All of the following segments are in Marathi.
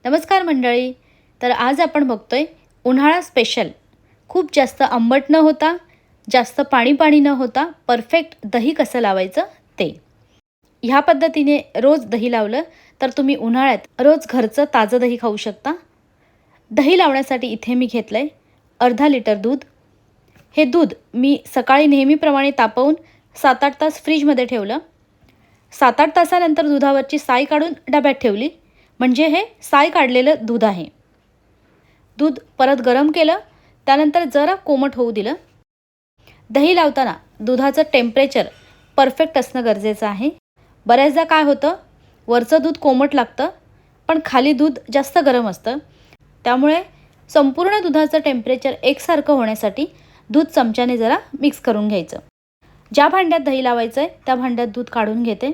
नमस्कार मंडळी. तर आज आपण बघतोय उन्हाळा स्पेशल. खूप जास्त आंबट न होता, जास्त पाणी न होता परफेक्ट दही कसं लावायचं ते. ह्या पद्धतीने रोज दही लावलं तर तुम्ही उन्हाळ्यात रोज घरचं ताजं दही खाऊ शकता. दही लावण्यासाठी इथे मी घेतलंय अर्धा लिटर दूध. हे दूध मी सकाळी नेहमीप्रमाणे तापवून 7-8 तास फ्रीजमध्ये ठेवलं. 7-8 तासानंतर दुधावरची साय काढून डब्यात ठेवली. म्हणजे हे साय काढलेलं दूध आहे. दूध परत गरम केलं, त्यानंतर जरा कोमट होऊ दिलं. दही लावताना दुधाचं टेम्परेचर परफेक्ट असणं गरजेचं आहे. बऱ्याचदा काय होतं, वरचं दूध कोमट लागतं पण खाली दूध जास्त गरम असतं. त्यामुळे संपूर्ण दुधाचं टेम्परेचर एकसारखं होण्यासाठी दूध चमच्याने जरा मिक्स करून घ्यायचं. ज्या भांड्यात दही लावायचं आहे त्या भांड्यात दूध काढून घेते.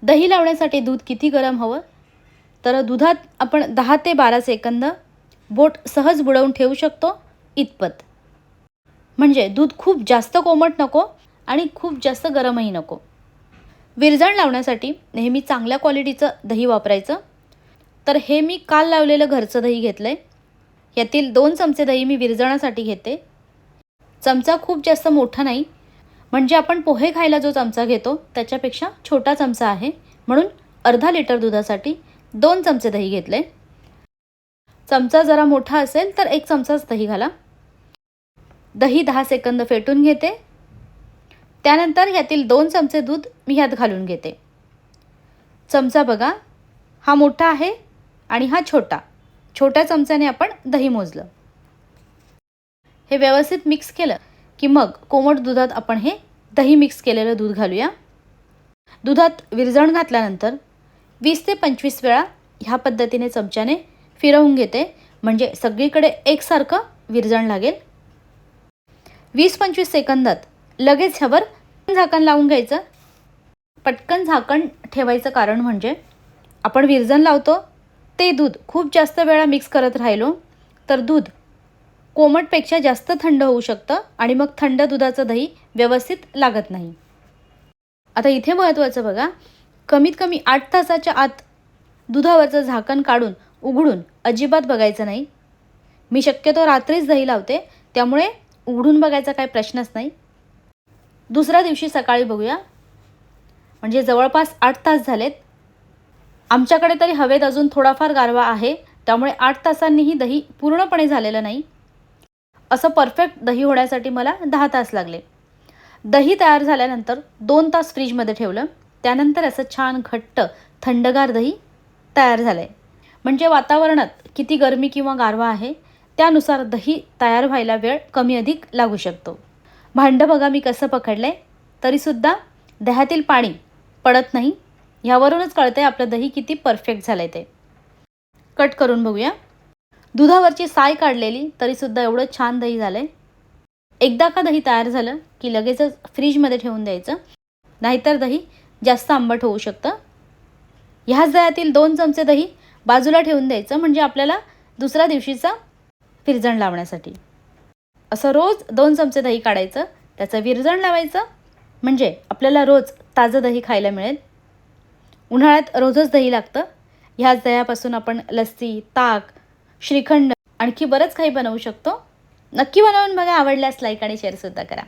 दही लावण्यासाठी दूध किती गरम हवं, तर दुधात आपण 10 ते 12 सेकंद बोट सहज बुडवून ठेवू शकतो इतपत. म्हणजे दूध खूप जास्त कोमट नको आणि खूप जास्त गरमही नको. विरजण लावण्यासाठी नेहमी चांगल्या क्वालिटीचं दही वापरायचं. तर हे मी काल लावलेलं घरचं दही घेतलं आहे. यातील 2 चमचे दही मी विरजणासाठी घेते. चमचा खूप जास्त मोठा नाही, म्हणजे आपण पोहे खायला जो चमचा घेतो त्याच्यापेक्षा छोटा चमचा आहे. म्हणून अर्धा लिटर दुधासाठी 2 चमचे दही घेतले. चमचा जरा मोठा असेल तर 1 चमचाच दही घाला. दही 10 सेकंद फेटून घेते. त्यानंतर यातील 2 चमचे दूध मी ह्यात घालून घेते. चमचा बघा, हा मोठा आहे आणि हा छोटा. छोट्या चमच्याने आपण दही मोजलं. हे व्यवस्थित मिक्स केलं की मग कोमट दुधात आपण हे दही मिक्स केलेलं दूध घालूया. दुधात विरजण घातल्यानंतर 20 ते 25 वेळा ह्या पद्धतीने चमच्याने फिरवून घेते. म्हणजे सगळीकडे एकसारखं विरजण लागेल. 20-25 सेकंदात लगेच ह्यावर झाकण लावून घ्यायचं. पटकन झाकण ठेवायचं कारण म्हणजे आपण विरजण लावतो ते दूध खूप जास्त वेळा मिक्स करत राहिलो तर दूध कोमटपेक्षा जास्त थंड होऊ शकतं आणि मग थंड दुधाचं दही व्यवस्थित लागत नाही. आता इथे महत्त्वाचं बघा, कमीत कमी 8 तासाच्या आत दुधावरचं झाकण काढून उघडून अजिबात बघायचं नाही. मी शक्यतो रात्रीच दही लावते, त्यामुळे उघडून बघायचा काही प्रश्नच नाही. दुसऱ्या दिवशी सकाळी बघूया. म्हणजे जवळपास 8 तास झालेत. आमच्याकडे तरी हवेत अजून थोडाफार गारवा आहे, त्यामुळे 8 तासांनीही दही पूर्णपणे झालेलं नाही. असं परफेक्ट दही होण्यासाठी मला 10 तास लागले. दही तयार झाल्यानंतर 2 तास फ्रीजमध्ये ठेवलं. त्यानंतर असं छान घट्ट थंडगार दही तयार झालं आहे. म्हणजे वातावरणात किती गरमी किंवा गारवा आहे त्यानुसार दही तयार व्हायला वेळ कमी अधिक लागू शकतो. भांडं बघा मी कसं पकडलं आहे, तरीसुद्धा दह्यातील पाणी पडत नाही. ह्यावरूनच कळतं आहे आपलं दही किती परफेक्ट झालं आहे ते. कट करून बघूया. दुधावरची साय काढलेली तरीसुद्धा एवढं छान दही झालं आहे. एकदा का दही तयार झालं की लगेचच फ्रीजमध्ये ठेवून द्यायचं, नाहीतर दही जास्त आंबट होऊ शकतं. ह्याच दह्यातील 2 चमचे दही बाजूला ठेवून द्यायचं, म्हणजे आपल्याला दुसऱ्या दिवशीचा विरजण लावण्यासाठी. असं रोज 2 चमचे दही काढायचं, त्याचं विरजण लावायचं, म्हणजे आपल्याला रोज ताजं दही खायला मिळेल. उन्हाळ्यात रोजच दही लागतं. ह्याच दह्यापासून आपण लस्सी, ताक, श्रीखंड आणखी बरंच काही बनवू शकतो. नक्की बनवून बघा. आवडल्यास लाईक आणि शेअरसुद्धा करा.